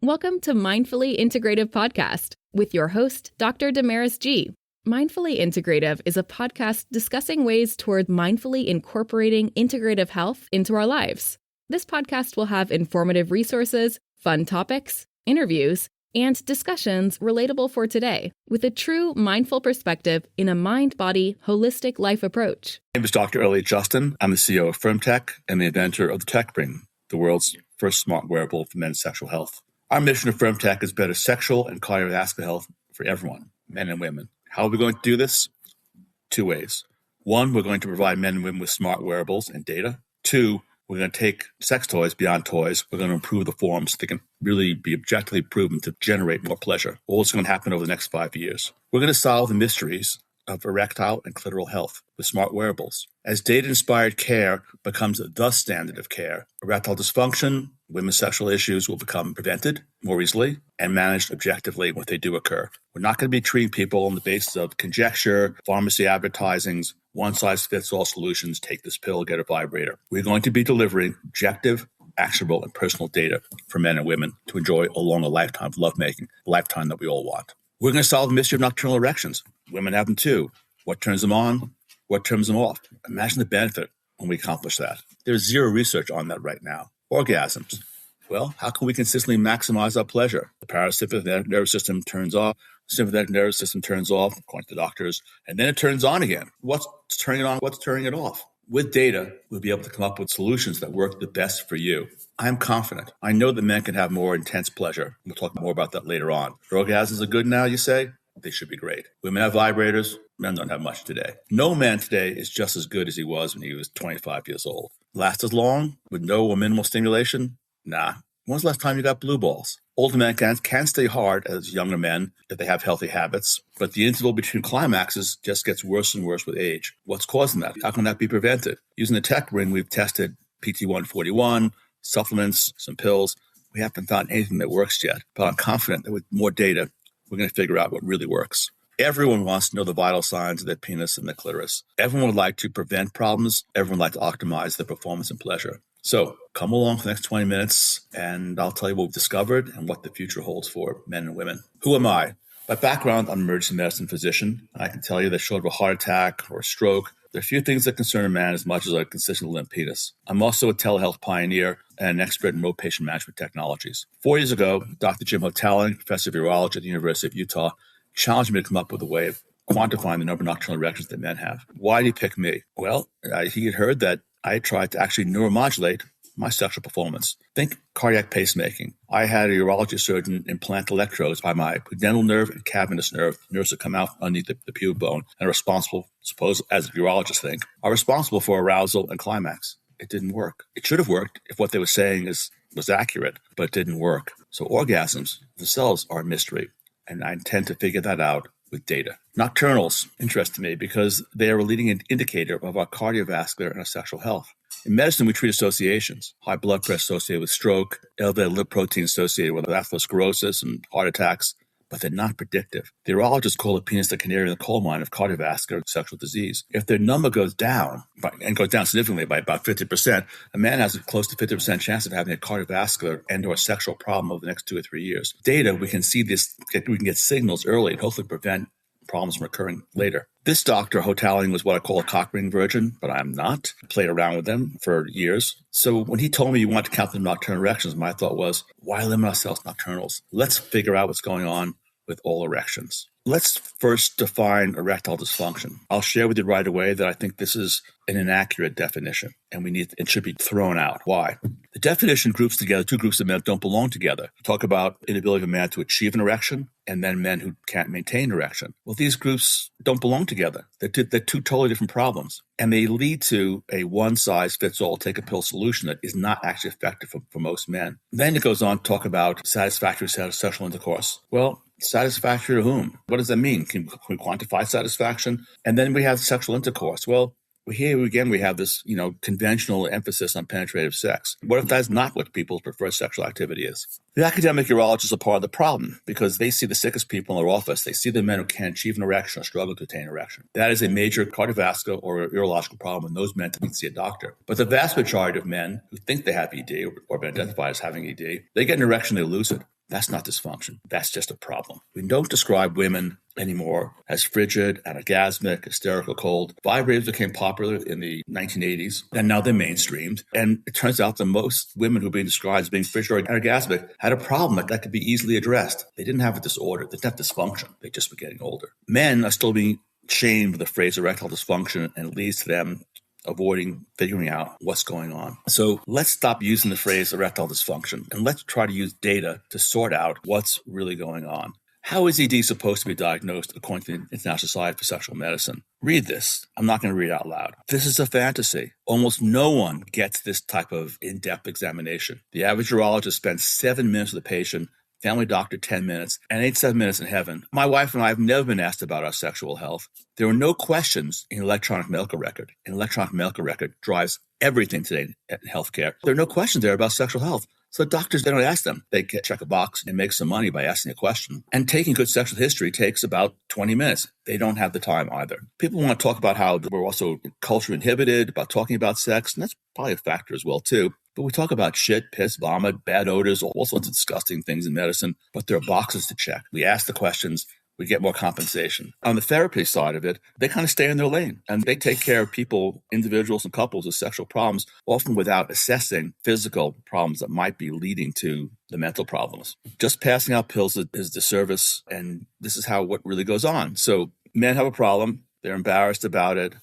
Welcome to Mindfully Integrative Podcast with your host, Dr. Damaris G. Mindfully Integrative is a podcast discussing ways toward mindfully incorporating integrative health into our lives. This podcast will have informative resources, fun topics, interviews, and discussions relatable for today with a true mindful perspective in a mind-body, holistic life approach. My name is Dr. Elliot Justin. I'm the CEO of FirmTech and the inventor of the TechRing, the world's first smart wearable for men's sexual health. Our mission of FirmTech is better sexual and cardiovascular health for everyone, men and women. How are we going to do this? Two ways. One, we're going to provide men and women with smart wearables and data. Two, we're going to take sex toys beyond toys. We're going to improve the forms so they can really be objectively proven to generate more pleasure. All this is going to happen over the next 5 years. We're going to solve the mysteries of erectile and clitoral health with smart wearables. As data-inspired care becomes the standard of care, erectile dysfunction, women's sexual issues will become prevented more easily and managed objectively when they do occur. We're not going to be treating people on the basis of conjecture, pharmacy advertisings, one-size-fits-all solutions, take this pill, get a vibrator. We're going to be delivering objective, actionable, and personal data for men and women to enjoy along a lifetime of lovemaking, a lifetime that we all want. We're going to solve the mystery of nocturnal erections. Women have them too. What turns them on? What turns them off? Imagine the benefit when we accomplish that. There's zero research on that right now. Orgasms. Well, how can we consistently maximize our pleasure? The parasympathetic nervous system turns off, the sympathetic nervous system turns off, according to doctors, and then it turns on again. What's turning it on? What's turning it off? With data, we'll be able to come up with solutions that work the best for you. I'm confident. I know that men can have more intense pleasure. We'll talk more about that later on. Orgasms are good now, you say? They should be great. Women have vibrators. Men don't have much today. No man today is just as good as he was when he was 25 years old. Last as long with no or minimal stimulation? Nah. When's the last time you got blue balls? Older men can stay hard as younger men if they have healthy habits, but the interval between climaxes just gets worse and worse with age. What's causing that? How can that be prevented? Using the TechRing, we've tested PT141, supplements, some pills. We haven't found anything that works yet, but I'm confident that with more data, we're going to figure out what really works. Everyone wants to know the vital signs of their penis and their clitoris. Everyone would like to prevent problems. Everyone would like to optimize their performance and pleasure. So come along for the next 20 minutes, and I'll tell you what we've discovered and what the future holds for men and women. Who am I? By background, I'm an emergency medicine physician. I can tell you that short of a heart attack or a stroke, there are few things that concern a man as much as a consistent limp penis. I'm also a telehealth pioneer and an expert in remote patient management technologies. 4 years ago, Dr. Jim Hotelling, professor of urology at the University of Utah, challenged me to come up with a way of quantifying the number of nocturnal erections that men have. Why did he pick me? Well, he had heard that I tried to actually neuromodulate my sexual performance. Think cardiac pacemaking. I had a urology surgeon implant electrodes by my pudendal nerve and cavernous nerve, nerves that come out underneath the pubis bone and are responsible, suppose as urologists think, are responsible for arousal and climax. It didn't work. It should have worked if what they were saying was accurate, but it didn't work. So orgasms themselves are a mystery, and I intend to figure that out with data. Nocturnals interest me because they are a leading indicator of our cardiovascular and our sexual health. In medicine, we treat associations, high blood pressure associated with stroke, elevated lip protein associated with atherosclerosis and heart attacks, but they're not predictive. The urologists call the penis the canary in the coal mine of cardiovascular sexual disease. If their number goes down, and goes down significantly by about 50%, a man has a close to 50% chance of having a cardiovascular and or sexual problem over the next 2 or 3 years. Data, we can see this, we can get signals early and hopefully prevent problems from occurring later. This Dr. Hotelling was what I call a cock ring virgin, but I'm not. I played around with them for years. So when he told me you want to count the nocturnal erections, my thought was, why limit ourselves to nocturnals? Let's figure out what's going on with all erections. Let's first define erectile dysfunction. I'll share with you right away that I think this is an inaccurate definition, and it should be thrown out. Why? The definition groups together two groups of men that don't belong together. Talk about inability of a man to achieve an erection, and then men who can't maintain erection. Well, these groups don't belong together. They're two totally different problems, and they lead to a one-size-fits-all take-a-pill solution that is not actually effective for most men. Then it goes on to talk about satisfactory sexual intercourse. Well, satisfactory to whom? What does that mean? Can we quantify satisfaction? And then we have sexual intercourse. Well, here again, we have this, conventional emphasis on penetrative sex. What if that's not what people's preferred sexual activity is? The academic urologists are part of the problem because they see the sickest people in their office. They see the men who can't achieve an erection or struggle to attain erection. That is a major cardiovascular or urological problem, and those men need to see a doctor. But the vast majority of men who think they have ED or been identified as having ED, they get an erection, they lose it. That's not dysfunction. That's just a problem. We don't describe women anymore as frigid, anorgasmic, hysterical, cold. Vibrators became popular in the 1980s, and now they're mainstreamed. And it turns out that most women who are being described as being frigid or anorgasmic had a problem that could be easily addressed. They didn't have a disorder. They didn't have dysfunction. They just were getting older. Men are still being shamed with the phrase erectile dysfunction, and it leads to them avoiding figuring out what's going on. So let's stop using the phrase erectile dysfunction and let's try to use data to sort out what's really going on. How is ED supposed to be diagnosed according to the International Society for Sexual Medicine? Read this. I'm not going to read it out loud. This is a fantasy. Almost no one gets this type of in-depth examination. The average urologist spends 7 minutes with the patient, family doctor 10 minutes, and ain't 7 minutes in heaven. My wife and I have never been asked about our sexual health. There are no questions in electronic medical record. An electronic medical record drives everything today in healthcare. There are no questions there about sexual health. So doctors, they don't ask them. They can check a box and make some money by asking a question. And taking good sexual history takes about 20 minutes. They don't have the time either. People want to talk about how we're also culture inhibited about talking about sex, and that's probably a factor as well too. But we talk about shit, piss, vomit, bad odors, all sorts of disgusting things in medicine, but there are boxes to check. We ask the questions, we get more compensation. On the therapy side of it, they kind of stay in their lane and they take care of people, individuals and couples with sexual problems, often without assessing physical problems that might be leading to the mental problems. Just passing out pills is disservice, and this is how what really goes on. So men have a problem, they're embarrassed about it,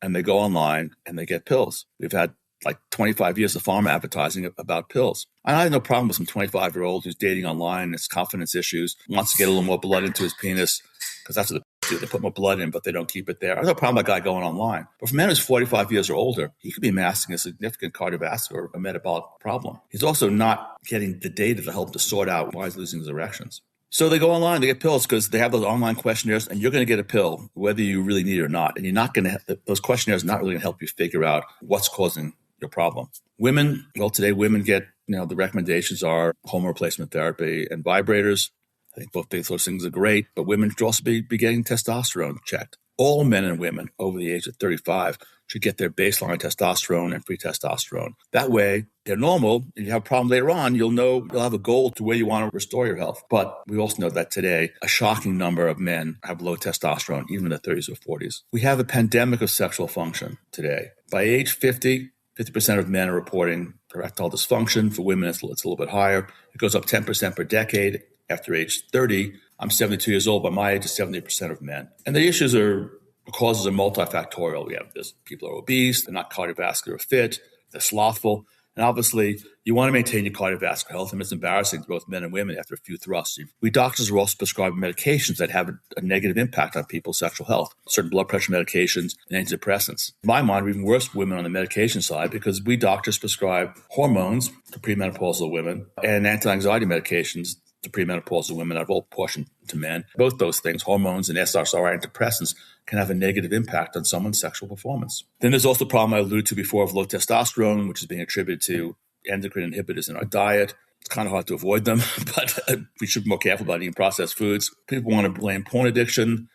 and they go online and they get pills. We've had like 25 years of pharma advertising about pills. And I have no problem with some 25-year-old who's dating online, has confidence issues, wants to get a little more blood into his penis, because that's what they do. They put more blood in, but they don't keep it there. I have no problem with a guy going online. But for a man who's 45 years or older, he could be masking a significant cardiovascular or metabolic problem. He's also not getting the data to help to sort out why he's losing his erections. So they go online, they get pills because they have those online questionnaires, and you're going to get a pill whether you really need it or not. And you're not going to, those questionnaires are not really going to help you figure out what's causing your problem. Women, well, today women get, the recommendations are hormone replacement therapy and vibrators. I think both those things are great, but women should also be getting testosterone checked. All men and women over the age of 35 should get their baseline testosterone and free testosterone. That way, they're normal. If you have a problem later on, you'll have a goal to where you want to restore your health. But we also know that today, a shocking number of men have low testosterone, even in their 30s or 40s. We have a pandemic of sexual function today. By age 50, 50% of men are reporting erectile dysfunction. For women, it's a little bit higher. It goes up 10% per decade. After age 30, I'm 72 years old, but my age is 70% of men. And the causes are multifactorial. We have this: people are obese, they're not cardiovascular fit, they're slothful. And obviously, you want to maintain your cardiovascular health, and it's embarrassing to both men and women after a few thrusts. We doctors are also prescribing medications that have a negative impact on people's sexual health, certain blood pressure medications and antidepressants. In my mind, we're even worse for women on the medication side because we doctors prescribe hormones to premenopausal women and anti-anxiety medications to premenopausal women. I've all portioned to men. Both those things, hormones and SSRI antidepressants, can have a negative impact on someone's sexual performance. Then there's also the problem I alluded to before of low testosterone, which is being attributed to endocrine inhibitors in our diet. It's kind of hard to avoid them, but we should be more careful about eating processed foods. People want to blame porn addiction.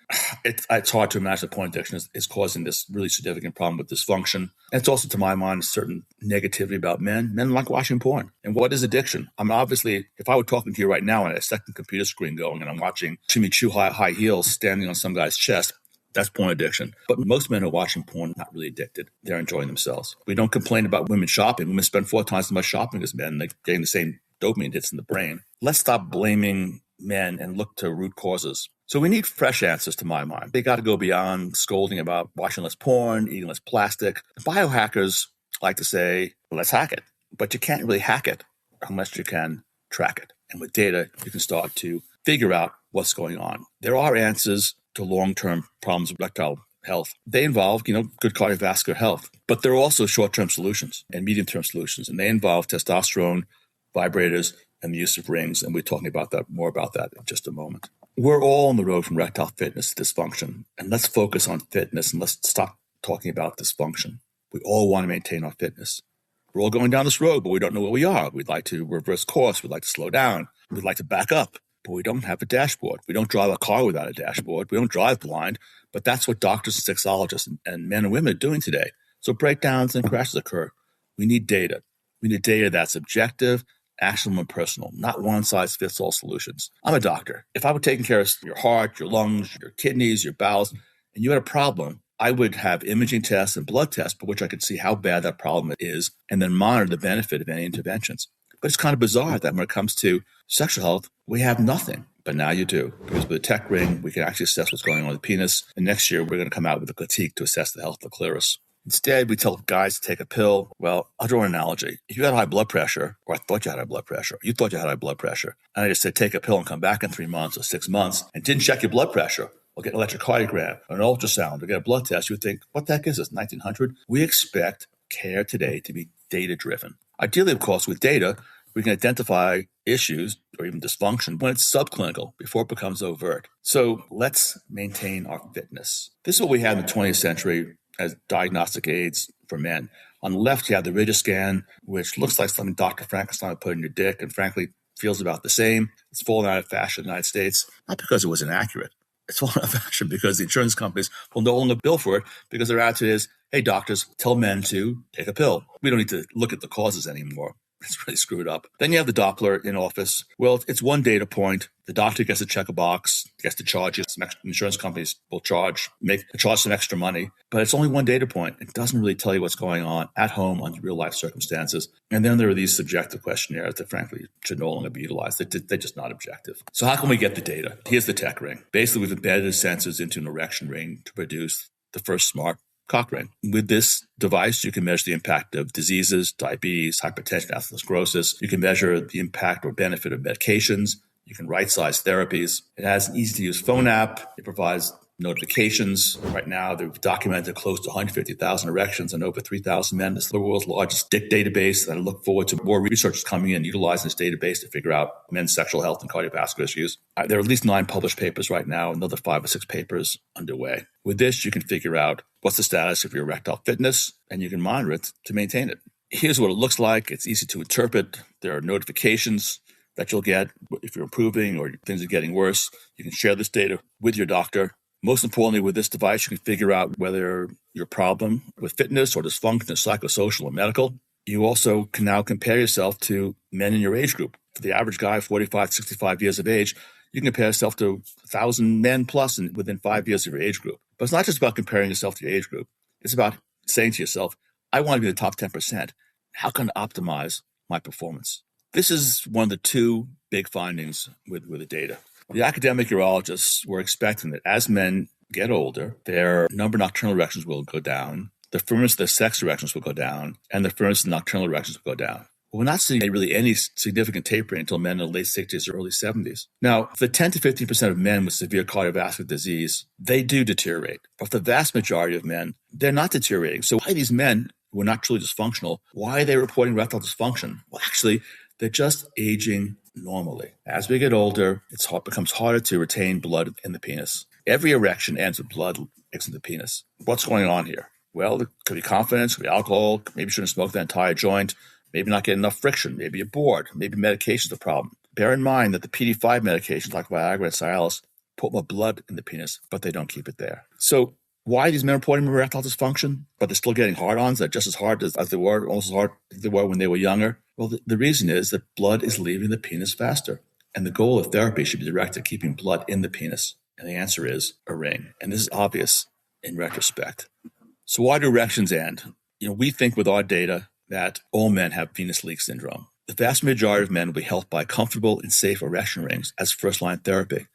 It's hard to imagine that porn addiction is causing this really significant problem with dysfunction. And it's also, to my mind, a certain negativity about men. Men like watching porn. And what is addiction? I mean, obviously, if I were talking to you right now and I had a second computer screen going and I'm watching Jimmy Choo high heels standing on some guy's chest, that's porn addiction. But most men who are watching porn are not really addicted. They're enjoying themselves. We don't complain about women shopping. Women spend 4 times as much shopping as men. They're getting the same dopamine hits in the brain. Let's stop blaming men and look to root causes. So we need fresh answers, to my mind. They got to go beyond scolding about watching less porn, eating less plastic. Biohackers like to say, well, let's hack it. But you can't really hack it unless you can track it. And with data, you can start to figure out what's going on. There are answers to long-term problems with erectile health. They involve, good cardiovascular health. But there are also short-term solutions and medium-term solutions. And they involve testosterone, vibrators, and the use of rings. And we're talking more about that in just a moment. We're all on the road from erectile fitness to dysfunction. And let's focus on fitness and let's stop talking about dysfunction. We all want to maintain our fitness. We're all going down this road, but we don't know where we are. We'd like to reverse course. We'd like to slow down. We'd like to back up, but we don't have a dashboard. We don't drive a car without a dashboard. We don't drive blind, but that's what doctors and sexologists and men and women are doing today. So breakdowns and crashes occur. We need data. We need data that's objective actionable and personal, not one-size-fits-all solutions. I'm a doctor. If I were taking care of your heart, your lungs, your kidneys, your bowels, and you had a problem, I would have imaging tests and blood tests by which I could see how bad that problem is and then monitor the benefit of any interventions. But it's kind of bizarre that when it comes to sexual health, we have nothing. But now you do. Because with the TechRing, we can actually assess what's going on with the penis. And next year, we're going to come out with a critique to assess the health of the clitoris. Instead, we tell guys to take a pill. Well, I'll draw an analogy. If you had high blood pressure, or I thought you had high blood pressure, or you thought you had high blood pressure, and I just said take a pill and come back in 3 months or 6 months and didn't check your blood pressure, or get an electrocardiogram, or an ultrasound, or get a blood test, you would think, what the heck is this, 1900? We expect care today to be data-driven. Ideally, of course, with data, we can identify issues or even dysfunction when it's subclinical before it becomes overt. So let's maintain our fitness. This is what we had in the 20th century as diagnostic aids for men. On the left, you have the Rigiscan, which looks like something Dr. Frankenstein would put in your dick and frankly feels about the same. It's fallen out of fashion in the United States, not because it was inaccurate. It's fallen out of fashion because the insurance companies will no longer bill for it because their attitude is, hey, doctors, tell men to take a pill. We don't need to look at the causes anymore. It's really screwed up. Then you have the Doppler in office. Well, it's one data point. The doctor gets to check a box, gets to charge you. Some extra insurance companies will charge some extra money, but it's only one data point. It doesn't really tell you what's going on at home under real life circumstances. And then there are these subjective questionnaires that frankly should no longer be utilized. They're just not objective. So how can we get the data? Here's the TechRing. Basically, we've embedded sensors into an erection ring to produce the first smart cock ring. With this device, you can measure the impact of diseases, diabetes, hypertension, atherosclerosis. You can measure the impact or benefit of medications. You can right-size therapies. It has an easy-to-use phone app. It provides notifications. Right now, they've documented close to 150,000 erections and over 3,000 men. This is the world's largest dick database, and I look forward to more researchers coming in utilizing this database to figure out men's sexual health and cardiovascular issues. There are at least 9 published papers right now, another 5 or 6 papers underway. With this, you can figure out what's the status of your erectile fitness, and you can monitor it to maintain it. Here's what it looks like. It's easy to interpret. There are notifications that you'll get if you're improving or things are getting worse. You can share this data with your doctor. Most importantly, with this device, you can figure out whether your problem with fitness or dysfunction is psychosocial or medical. You also can now compare yourself to men in your age group. For the average guy, 45, 65 years of age, you can compare yourself to 1,000 men plus within 5 years of your age group. But it's not just about comparing yourself to your age group. It's about saying to yourself, I want to be in the top 10%. How can I optimize my performance? This is one of the 2 big findings with the data. The academic urologists were expecting that as men get older, their number of nocturnal erections will go down, the firmness of their sex erections will go down, and the firmness of nocturnal erections will go down. Well, we're not seeing really any significant tapering until men in the late 60s or early 70s. Now, for the 10 to 15% of men with severe cardiovascular disease, they do deteriorate. But for the vast majority of men, they're not deteriorating. So why these men who are not truly dysfunctional, why are they reporting erectile dysfunction? Well, actually, they're just aging normally. As we get older, it becomes harder to retain blood in the penis. Every erection ends with blood exiting the penis. What's going on here? Well, it could be confidence, could be alcohol, maybe you shouldn't smoke the entire joint, maybe not get enough friction, maybe you're bored, maybe medication's the problem. Bear in mind that the PD5 medications like Viagra and Cialis put more blood in the penis, but they don't keep it there. So why are these men reporting erectile dysfunction, but they're still getting hard-ons that are just as hard as they were, almost as hard as they were when they were younger? Well, the reason is that blood is leaving the penis faster. And the goal of therapy should be directed at keeping blood in the penis. And the answer is a ring. And this is obvious in retrospect. So why do erections end? We think with our data that all men have venous leak syndrome. The vast majority of men will be helped by comfortable and safe erection rings as first-line therapy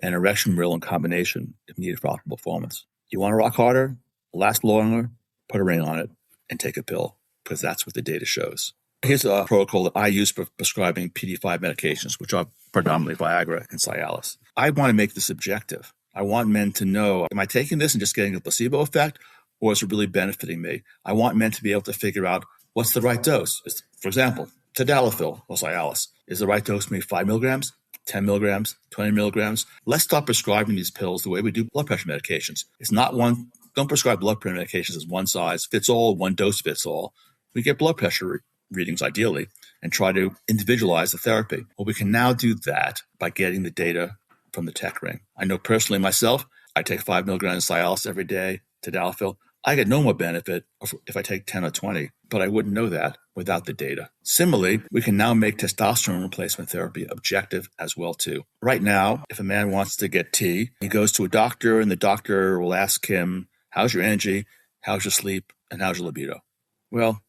and erection reel in combination if needed for optimal performance. You want to rock harder, last longer, put a ring on it, and take a pill, because that's what the data shows. Here's a protocol that I use for prescribing PD5 medications, which are predominantly Viagra and Cialis. I want to make this objective. I want men to know, am I taking this and just getting a placebo effect, or is it really benefiting me? I want men to be able to figure out what's the right dose. For example, tadalafil or Cialis. Is the right dose for me 5 milligrams, 10 milligrams, 20 milligrams? Let's stop prescribing these pills the way we do blood pressure medications. It's not one. Don't prescribe blood pressure medications as one size fits all, one dose fits all. We get blood pressure readings ideally and try to individualize the therapy. Well, we can now do that by getting the data from the TechRing. I know personally myself, I take 5 milligrams of Cialis every day, tadalafil. I get no more benefit if I take 10 or 20, but I wouldn't know that without the data. Similarly, we can now make testosterone replacement therapy objective as well too. Right now, if a man wants to get T, he goes to a doctor and the doctor will ask him, how's your energy, how's your sleep, and how's your libido? Well,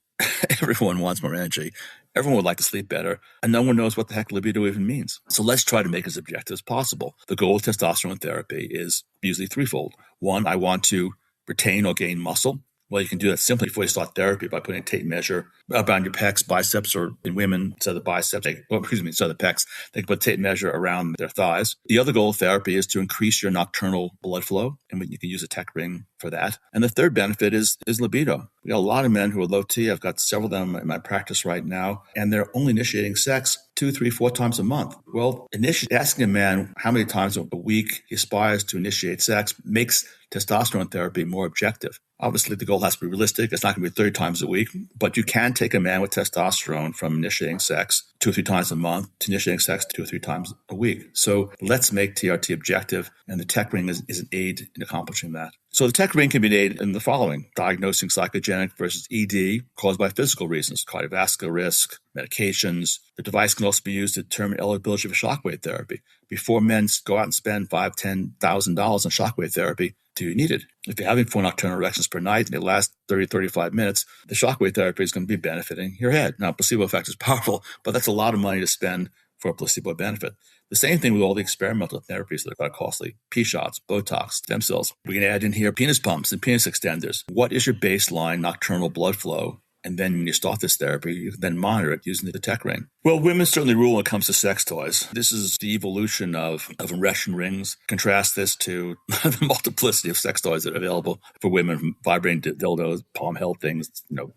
everyone wants more energy. Everyone would like to sleep better, and no one knows what the heck libido even means. So let's try to make it as objective as possible. The goal of testosterone therapy is usually threefold. One, I want to retain or gain muscle. Well, you can do that simply before you start therapy by putting a tape measure around your pecs, biceps, or in women, instead of the biceps, instead of the pecs, they can put a tape measure around their thighs. The other goal of therapy is to increase your nocturnal blood flow, and you can use a TechRing for that. And the third benefit is libido. We got a lot of men who are low T. I've got several of them in my practice right now, and they're only initiating sex 2, 3, 4 times a month. Well, asking a man how many times a week he aspires to initiate sex makes testosterone therapy more objective. Obviously, the goal has to be realistic. It's not going to be 30 times a week, but you can take a man with testosterone from initiating sex 2 or 3 times a month to initiating sex 2 or 3 times a week. So let's make TRT objective, and the TechRing is an aid in accomplishing that. So the TechRing can be an aid in the following: diagnosing psychogenic versus ED caused by physical reasons, cardiovascular risk, medications. The device can also be used to determine eligibility for shockwave therapy. Before men go out and spend $5,000, $10,000 on shockwave therapy, do you need it? If you're having 4 nocturnal erections per night and they last 30, 35 minutes, the shockwave therapy is going to be benefiting your head. Now, placebo effect is powerful, but that's a lot of money to spend for a placebo benefit. The same thing with all the experimental therapies that are costly: P-shots, Botox, stem cells. We can add in here penis pumps and penis extenders. What is your baseline nocturnal blood flow? And then when you start this therapy, you can then monitor it using the TechRing. Well, women certainly rule when it comes to sex toys. This is the evolution of erection rings. Contrast this to the multiplicity of sex toys that are available for women, from vibrating dildos, palm-held things,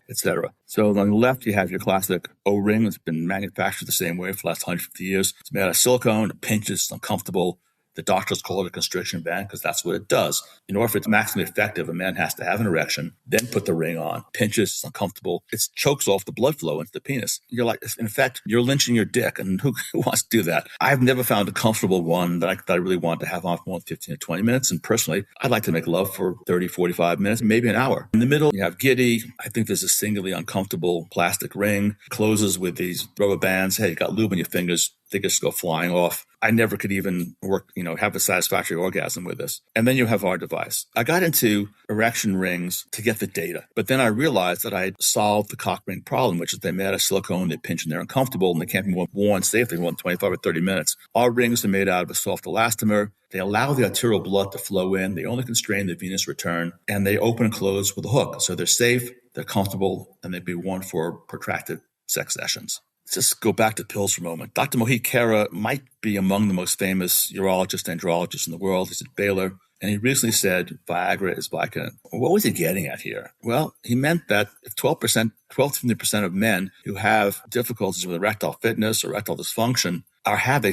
etc. So on the left, you have your classic O-ring. It's been manufactured the same way for the last 150 years. It's made out of silicone. It pinches. It's uncomfortable. The doctors call it a constriction band because that's what it does. In order for it to be maximally effective, a man has to have an erection, then put the ring on, pinches, it's uncomfortable. It chokes off the blood flow into the penis. You're like, in effect, you're lynching your dick, and who wants to do that? I've never found a comfortable one that I really want to have on for more than 15 or 20 minutes. And personally, I'd like to make love for 30, 45 minutes, maybe an hour. In the middle, you have Giddy. I think there's a singularly uncomfortable plastic ring, closes with these rubber bands. Hey, you got lube on your fingers. They just go flying off. I never could even have a satisfactory orgasm with this. And then you have our device. I got into erection rings to get the data, but then I realized that I had solved the cock ring problem, which is they're made out of silicone, they pinch and they're uncomfortable, and they can't be worn safely more than 25 or 30 minutes. Our rings are made out of a soft elastomer. They allow the arterial blood to flow in. They only constrain the venous return, and they open and close with a hook. So they're safe, they're comfortable, and they'd be worn for protracted sex sessions. Let's just go back to pills for a moment. Dr. Mohit Khera might be among the most famous urologists and andrologists in the world. He's at Baylor, and he recently said Viagra is Vicodin. What was he getting at here? Well, he meant that if 12 to 15% of men who have difficulties with erectile fitness or erectile dysfunction have a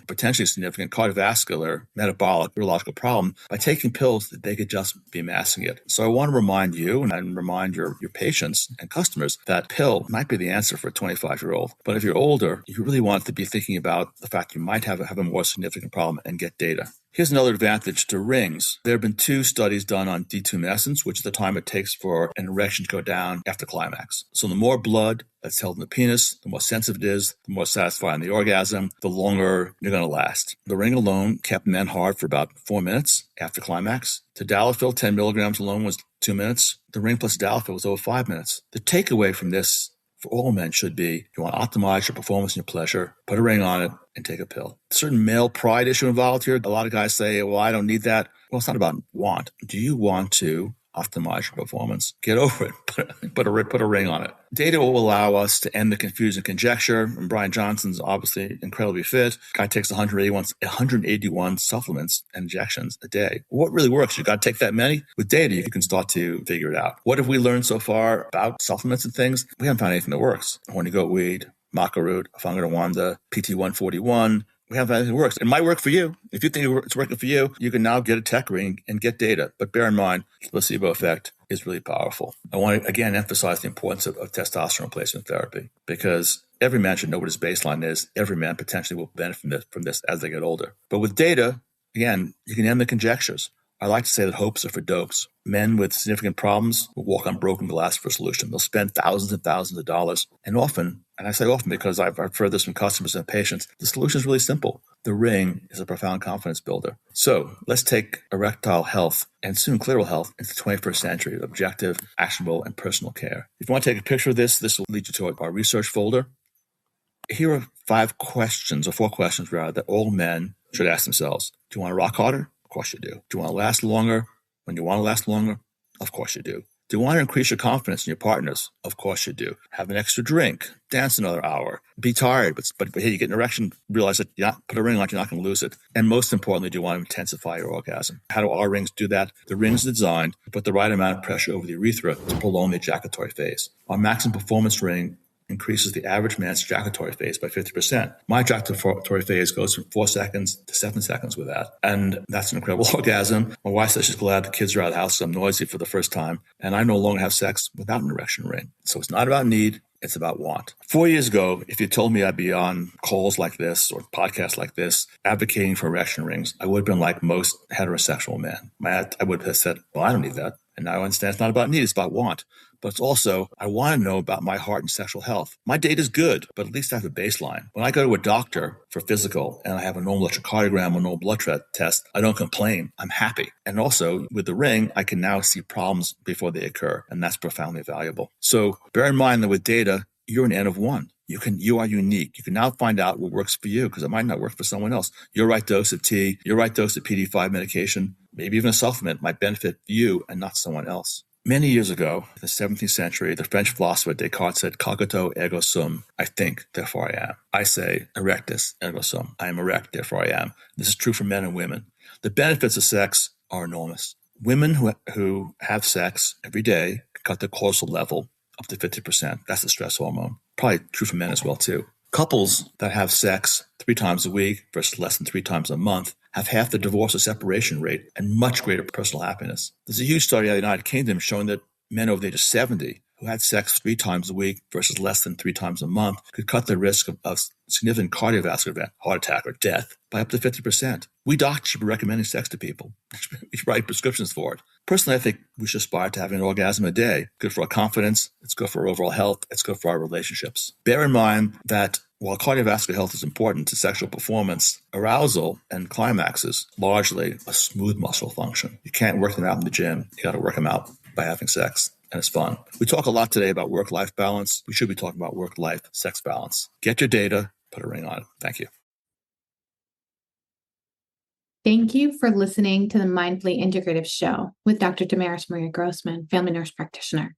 potentially significant cardiovascular, metabolic, urological problem, by taking pills that they could just be masking it. So I want to remind you and remind your patients and customers that pill might be the answer for a 25-year-old. But if you're older, you really want to be thinking about the fact you might have a more significant problem and get data. Here's another advantage to rings. There have been 2 studies done on detumescence, which is the time it takes for an erection to go down after climax. So the more blood that's held in the penis, the more sensitive it is, the more satisfying the orgasm, the longer you're going to last. The ring alone kept men hard for about 4 minutes after climax. Tadalafil, 10 milligrams alone, was 2 minutes. The ring plus tadalafil was over 5 minutes. The takeaway from this for all men should be, you want to optimize your performance and your pleasure, put a ring on it and take a pill. Certain male pride issue involved here. A lot of guys say, well, I don't need that. Well, it's not about want. Do you want to optimize your performance? Get over it. Put a ring on it. Data will allow us to end the confusion conjecture. And Brian Johnson's obviously incredibly fit. Guy takes 181 supplements and injections a day. What really works? You got to take that many. With data, you can start to figure it out. What have we learned so far about supplements and things? We haven't found anything that works. Horny goat weed, maca root, Funga PT141. We have anything that works. It might work for you. If you think it's working for you, you can now get a TechRing and get data. But bear in mind, the placebo effect is really powerful. I want to, again, emphasize the importance of testosterone replacement therapy, because every man should know what his baseline is. Every man potentially will benefit from this as they get older. But with data, again, you can end the conjectures. I like to say that hopes are for dopes. Men with significant problems will walk on broken glass for a solution. They'll spend thousands and thousands of dollars. And often, and I say often because I've heard this from customers and patients, the solution is really simple. The ring is a profound confidence builder. So let's take erectile health and soon clitoral health into the 21st century, objective, actionable, and personal care. If you want to take a picture of this will lead you to our research folder. Here are 4 questions that all men should ask themselves. Do you want to rock harder? Of course you do. Do you want to last longer when you want to last longer? Of course you do. Do you want to increase your confidence in your partners? Of course you do. Have an extra drink. Dance another hour. Be tired, but hey, you get an erection, realize that put a ring on, you're not going to lose it. And most importantly, do you want to intensify your orgasm? How do our rings do that? The rings are designed to put the right amount of pressure over the urethra to prolong the ejaculatory phase. Our maximum performance ring increases the average man's ejaculatory phase by 50%. My ejaculatory phase goes from 4 seconds to 7 seconds with that. And that's an incredible orgasm. My wife says she's glad the kids are out of the house, so I'm noisy for the first time. And I no longer have sex without an erection ring. So it's not about need. It's about want. 4 years ago, if you told me I'd be on calls like this or podcasts like this, advocating for erection rings, I would have been like most heterosexual men. I would have said, well, I don't need that. And now I understand it's not about need, it's about want. But it's also, I want to know about my heart and sexual health. My data is good, but at least I have a baseline. When I go to a doctor for physical and I have a normal electrocardiogram or normal blood test, I don't complain. I'm happy. And also, with the ring, I can now see problems before they occur. And that's profoundly valuable. So bear in mind that with data, you're an N of 1. You are unique. You can now find out what works for you because it might not work for someone else. Your right dose of T, your right dose of PD-5 medication, maybe even a supplement might benefit you and not someone else. Many years ago, in the 17th century, the French philosopher Descartes said, cogito ergo sum, I think, therefore I am. I say, erectus ergo sum, I am erect, therefore I am. This is true for men and women. The benefits of sex are enormous. Women who have sex every day can cut their cortisol level up to 50%. That's the stress hormone. Probably true for men as well, too. Couples that have sex 3 times a week versus less than 3 times a month have half the divorce or separation rate and much greater personal happiness. There's a huge study out of the United Kingdom showing that men over the age of 70 who had sex 3 times a week versus less than 3 times a month could cut the risk of significant cardiovascular event, heart attack or death, by up to 50%. We doctors should be recommending sex to people. We should write prescriptions for it. Personally, I think we should aspire to having an orgasm a day. Good for our confidence. It's good for our overall health. It's good for our relationships. Bear in mind that while cardiovascular health is important to sexual performance, arousal and climax is largely a smooth muscle function. You can't work them out in the gym. You got to work them out by having sex. And it's fun. We talk a lot today about work-life balance. We should be talking about work-life sex balance. Get your data, put a ring on it. Thank you. Thank you for listening to the Mindfully Integrative Show with Dr. Damaris Maria Grossman, family nurse practitioner.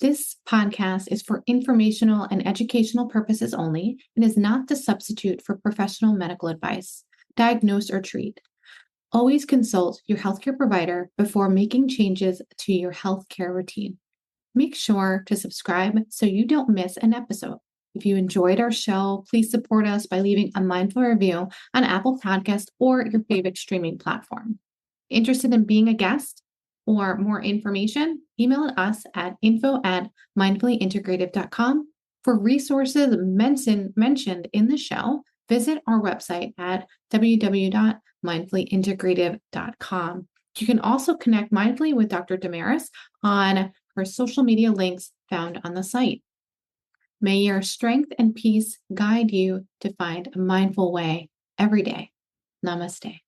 This podcast is for informational and educational purposes only and is not the substitute for professional medical advice, diagnose, or treat. Always consult your healthcare provider before making changes to your healthcare routine. Make sure to subscribe so you don't miss an episode. If you enjoyed our show, please support us by leaving a mindful review on Apple Podcasts or your favorite streaming platform. Interested in being a guest or more information? Email us at info@mindfullyintegrative.com. For resources mentioned in the show, visit our website at www.mindfullyintegrative.com. You can also connect mindfully with Dr. Damaris on her social media links found on the site. May your strength and peace guide you to find a mindful way every day. Namaste.